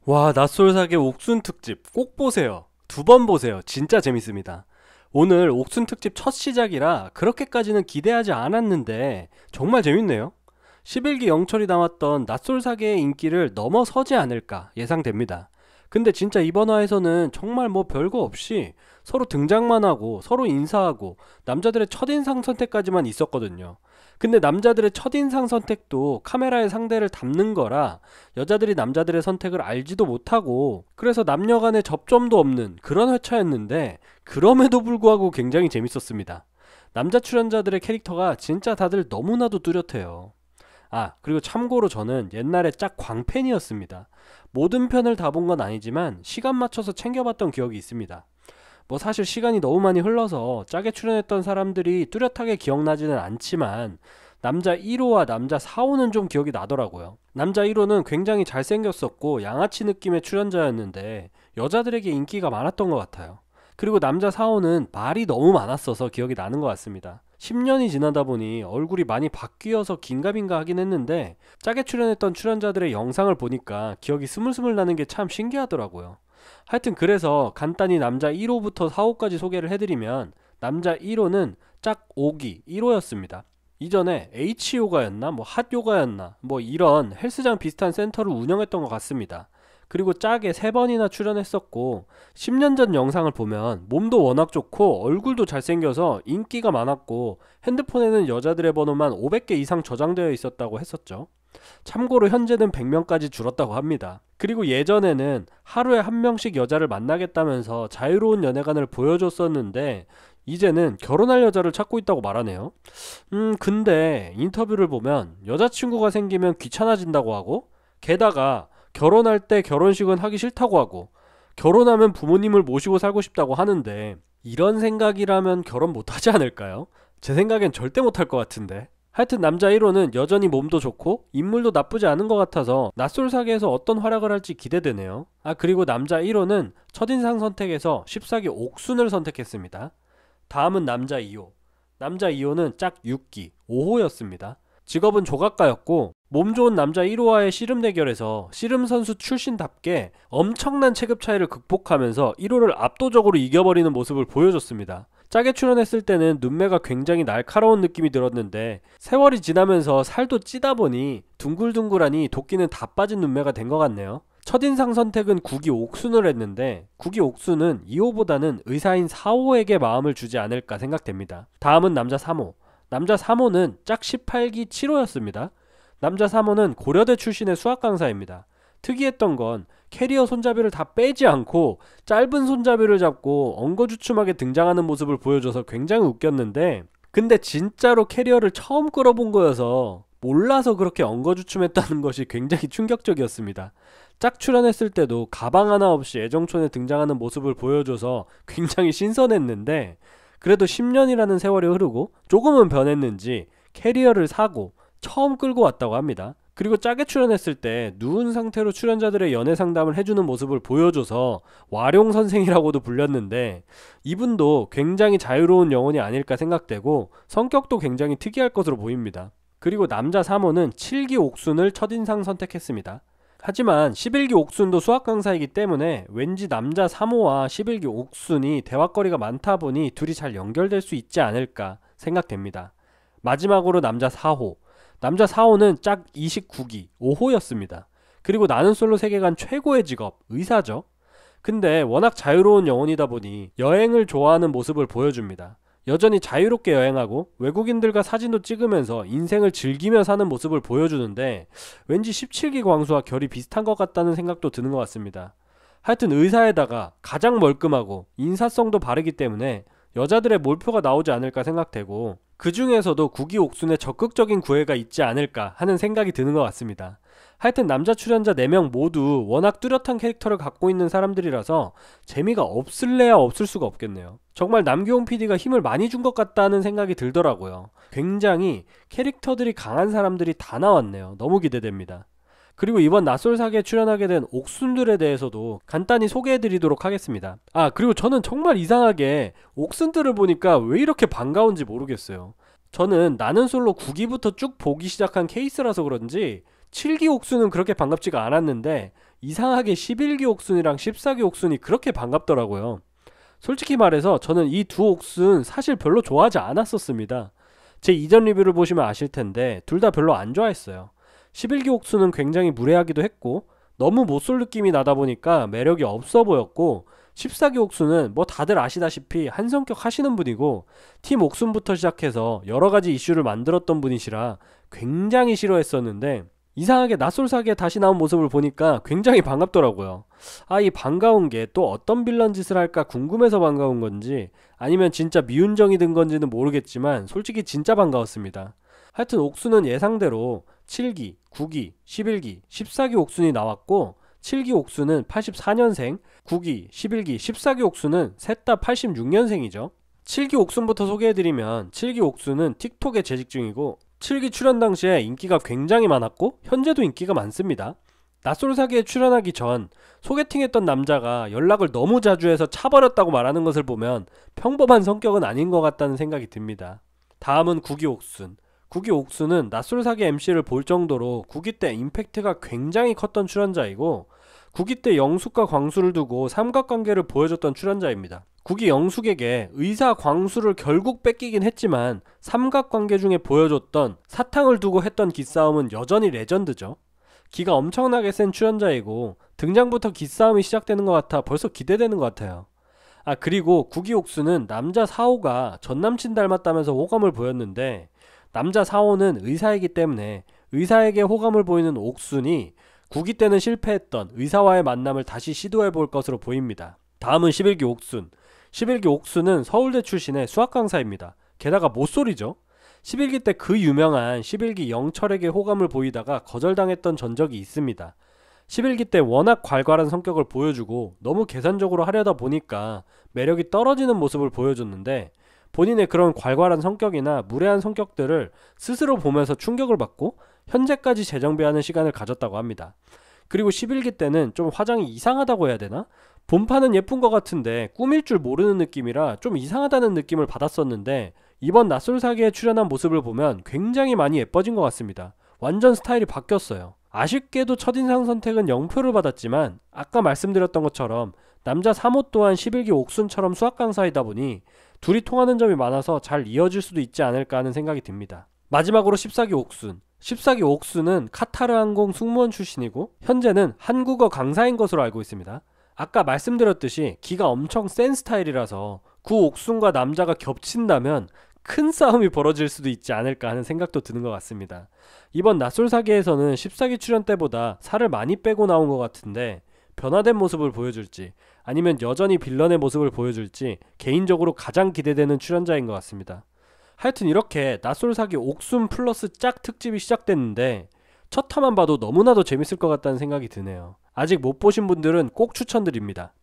와, 낯솔사계 옥순 특집 꼭 보세요. 두 번 보세요. 진짜 재밌습니다. 오늘 옥순 특집 첫 시작이라 그렇게까지는 기대하지 않았는데 정말 재밌네요. 11기 영철이 나왔던 낯솔사계의 인기를 넘어서지 않을까 예상됩니다. 근데 진짜 이번 화에서는 정말 뭐 별거 없이 서로 등장만 하고 서로 인사하고 남자들의 첫인상 선택까지만 있었거든요. 근데 남자들의 첫인상 선택도 카메라에 상대를 담는 거라 여자들이 남자들의 선택을 알지도 못하고 그래서 남녀 간의 접점도 없는 그런 회차였는데 그럼에도 불구하고 굉장히 재밌었습니다. 남자 출연자들의 캐릭터가 진짜 다들 너무나도 뚜렷해요. 아, 그리고 참고로 저는 옛날에 짝 광팬이었습니다. 모든 편을 다 본 건 아니지만 시간 맞춰서 챙겨봤던 기억이 있습니다. 뭐 사실 시간이 너무 많이 흘러서 짝에 출연했던 사람들이 뚜렷하게 기억나지는 않지만 남자 1호와 남자 4호는 좀 기억이 나더라고요. 남자 1호는 굉장히 잘생겼었고 양아치 느낌의 출연자였는데 여자들에게 인기가 많았던 것 같아요. 그리고 남자 4호는 말이 너무 많았어서 기억이 나는 것 같습니다. 10년이 지나다 보니 얼굴이 많이 바뀌어서 긴가민가 하긴 했는데 짝에 출연했던 출연자들의 영상을 보니까 기억이 스물스물 나는 게 참 신기하더라고요. 하여튼 그래서 간단히 남자 1호부터 4호까지 소개를 해드리면 남자 1호는 짝 5기 1호였습니다. 이전에 H요가였나 뭐 핫요가였나 뭐 이런 헬스장 비슷한 센터를 운영했던 것 같습니다. 그리고 짝에 3번이나 출연했었고 10년 전 영상을 보면 몸도 워낙 좋고 얼굴도 잘생겨서 인기가 많았고 핸드폰에는 여자들의 번호만 500개 이상 저장되어 있었다고 했었죠. 참고로 현재는 100명까지 줄었다고 합니다. 그리고 예전에는 하루에 한 명씩 여자를 만나겠다면서 자유로운 연애관을 보여줬었는데 이제는 결혼할 여자를 찾고 있다고 말하네요. 근데 인터뷰를 보면 여자친구가 생기면 귀찮아진다고 하고 게다가 결혼할 때 결혼식은 하기 싫다고 하고 결혼하면 부모님을 모시고 살고 싶다고 하는데 이런 생각이라면 결혼 못하지 않을까요? 제 생각엔 절대 못할 것 같은데. 하여튼 남자 1호는 여전히 몸도 좋고 인물도 나쁘지 않은 것 같아서 낯솔사계에서 어떤 활약을 할지 기대되네요. 아, 그리고 남자 1호는 첫인상 선택에서 14기 옥순을 선택했습니다. 다음은 남자 2호. 남자 2호는 짝 6기 5호였습니다. 직업은 조각가였고 몸 좋은 남자 1호와의 씨름 대결에서 씨름 선수 출신답게 엄청난 체급 차이를 극복하면서 1호를 압도적으로 이겨버리는 모습을 보여줬습니다. 짝에 출연했을 때는 눈매가 굉장히 날카로운 느낌이 들었는데 세월이 지나면서 살도 찌다 보니 둥글둥글하니 도끼는 다 빠진 눈매가 된 것 같네요. 첫인상 선택은 국이 옥순을 했는데 국이 옥순은 2호보다는 의사인 4호에게 마음을 주지 않을까 생각됩니다. 다음은 남자 3호. 남자 3호는 짝 18기 7호였습니다. 남자 3호는 고려대 출신의 수학 강사입니다. 특이했던 건 캐리어 손잡이를 다 빼지 않고 짧은 손잡이를 잡고 엉거주춤하게 등장하는 모습을 보여줘서 굉장히 웃겼는데 근데 진짜로 캐리어를 처음 끌어본 거여서 몰라서 그렇게 엉거주춤했다는 것이 굉장히 충격적이었습니다. 짝 출연했을 때도 가방 하나 없이 애정촌에 등장하는 모습을 보여줘서 굉장히 신선했는데 그래도 10년이라는 세월이 흐르고 조금은 변했는지 캐리어를 사고 처음 끌고 왔다고 합니다. 그리고 짝에 출연했을 때 누운 상태로 출연자들의 연애 상담을 해주는 모습을 보여줘서 와룡 선생이라고도 불렸는데 이분도 굉장히 자유로운 영혼이 아닐까 생각되고 성격도 굉장히 특이할 것으로 보입니다. 그리고 남자 3호는 7기 옥순을 첫인상 선택했습니다. 하지만 11기 옥순도 수학 강사이기 때문에 왠지 남자 3호와 11기 옥순이 대화거리가 많다 보니 둘이 잘 연결될 수 있지 않을까 생각됩니다. 마지막으로 남자 4호. 남자 4호는 짝 29기 5호였습니다. 그리고 나는 솔로 세계관 최고의 직업 의사죠. 근데 워낙 자유로운 영혼이다 보니 여행을 좋아하는 모습을 보여줍니다. 여전히 자유롭게 여행하고 외국인들과 사진도 찍으면서 인생을 즐기며 사는 모습을 보여주는데 왠지 17기 광수와 결이 비슷한 것 같다는 생각도 드는 것 같습니다. 하여튼 의사에다가 가장 멀끔하고 인사성도 바르기 때문에 여자들의 몰표가 나오지 않을까 생각되고 그 중에서도 국이 옥순에 적극적인 구애가 있지 않을까 하는 생각이 드는 것 같습니다. 하여튼 남자 출연자 4명 모두 워낙 뚜렷한 캐릭터를 갖고 있는 사람들이라서 재미가 없을래야 없을 수가 없겠네요. 정말 남규홍 PD가 힘을 많이 준 것 같다는 생각이 들더라고요. 굉장히 캐릭터들이 강한 사람들이 다 나왔네요. 너무 기대됩니다. 그리고 이번 낯솔사계에 출연하게 된 옥순들에 대해서도 간단히 소개해드리도록 하겠습니다. 아, 그리고 저는 정말 이상하게 옥순들을 보니까 왜 이렇게 반가운지 모르겠어요. 저는 나는 솔로 9기부터 쭉 보기 시작한 케이스라서 그런지 7기 옥수는 그렇게 반갑지가 않았는데 이상하게 11기 옥순이랑 14기 옥순이 그렇게 반갑더라고요. 솔직히 말해서 저는 이 두 옥순 사실 별로 좋아하지 않았었습니다. 제 이전 리뷰를 보시면 아실 텐데 둘 다 별로 안 좋아했어요. 11기 옥순은 굉장히 무례하기도 했고 너무 못쏠 느낌이 나다 보니까 매력이 없어 보였고, 14기 옥순은 뭐 다들 아시다시피 한성격 하시는 분이고 팀 옥순부터 시작해서 여러가지 이슈를 만들었던 분이시라 굉장히 싫어했었는데, 이상하게 낯솔사기에 다시 나온 모습을 보니까 굉장히 반갑더라고요. 이 반가운 게 또 어떤 빌런 짓을 할까 궁금해서 반가운 건지 아니면 진짜 미운정이 든 건지는 모르겠지만 솔직히 진짜 반가웠습니다. 하여튼 옥순은 예상대로 7기, 9기, 11기, 14기 옥순이 나왔고, 7기 옥순은 84년생, 9기, 11기, 14기 옥순은 셋 다 86년생이죠. 7기 옥순부터 소개해드리면, 7기 옥순은 틱톡에 재직 중이고 7기 출연 당시에 인기가 굉장히 많았고 현재도 인기가 많습니다. 낯솔사기에 출연하기 전 소개팅했던 남자가 연락을 너무 자주 해서 차버렸다고 말하는 것을 보면 평범한 성격은 아닌 것 같다는 생각이 듭니다. 다음은 9기 옥순. 9기 옥순은 낯솔사기 MC를 볼 정도로 9기 때 임팩트가 굉장히 컸던 출연자이고 9기 때 영숙과 광수를 두고 삼각관계를 보여줬던 출연자입니다. 9기 영숙에게 의사 광수를 결국 뺏기긴 했지만 삼각관계 중에 보여줬던 사탕을 두고 했던 기싸움은 여전히 레전드죠. 기가 엄청나게 센 출연자이고 등장부터 기싸움이 시작되는 것 같아 벌써 기대되는 것 같아요. 그리고 9기 옥수는 남자 4호가 전남친 닮았다면서 호감을 보였는데, 남자 4호는 의사이기 때문에 의사에게 호감을 보이는 옥순이 9기 때는 실패했던 의사와의 만남을 다시 시도해볼 것으로 보입니다. 다음은 11기 옥순. 11기 옥순은 서울대 출신의 수학 강사입니다. 게다가 모쏠이죠. 11기 때 그 유명한 11기 영철에게 호감을 보이다가 거절당했던 전적이 있습니다. 11기 때 워낙 괄괄한 성격을 보여주고 너무 계산적으로 하려다 보니까 매력이 떨어지는 모습을 보여줬는데, 본인의 그런 괄괄한 성격이나 무례한 성격들을 스스로 보면서 충격을 받고 현재까지 재정비하는 시간을 가졌다고 합니다. 그리고 11기 때는 좀 화장이 이상하다고 해야 되나? 본판은 예쁜 것 같은데 꾸밀 줄 모르는 느낌이라 좀 이상하다는 느낌을 받았었는데, 이번 낯솔사기에 출연한 모습을 보면 굉장히 많이 예뻐진 것 같습니다. 완전 스타일이 바뀌었어요. 아쉽게도 첫인상 선택은 0표를 받았지만 아까 말씀드렸던 것처럼 남자 3호 또한 11기 옥순처럼 수학 강사이다 보니 둘이 통하는 점이 많아서 잘 이어질 수도 있지 않을까 하는 생각이 듭니다. 마지막으로 14기 옥순. 14기 옥순은 카타르 항공 승무원 출신이고 현재는 한국어 강사인 것으로 알고 있습니다. 아까 말씀드렸듯이 기가 엄청 센 스타일이라서 그 옥순과 남자가 겹친다면 큰 싸움이 벌어질 수도 있지 않을까 하는 생각도 드는 것 같습니다. 이번 낯솔사기에서는 14기 출연 때보다 살을 많이 빼고 나온 것 같은데 변화된 모습을 보여줄지 아니면 여전히 빌런의 모습을 보여줄지 개인적으로 가장 기대되는 출연자인 것 같습니다. 하여튼 이렇게 낯솔사기 옥순 플러스 짝 특집이 시작됐는데 첫 화만 봐도 너무나도 재밌을 것 같다는 생각이 드네요. 아직 못 보신 분들은 꼭 추천드립니다.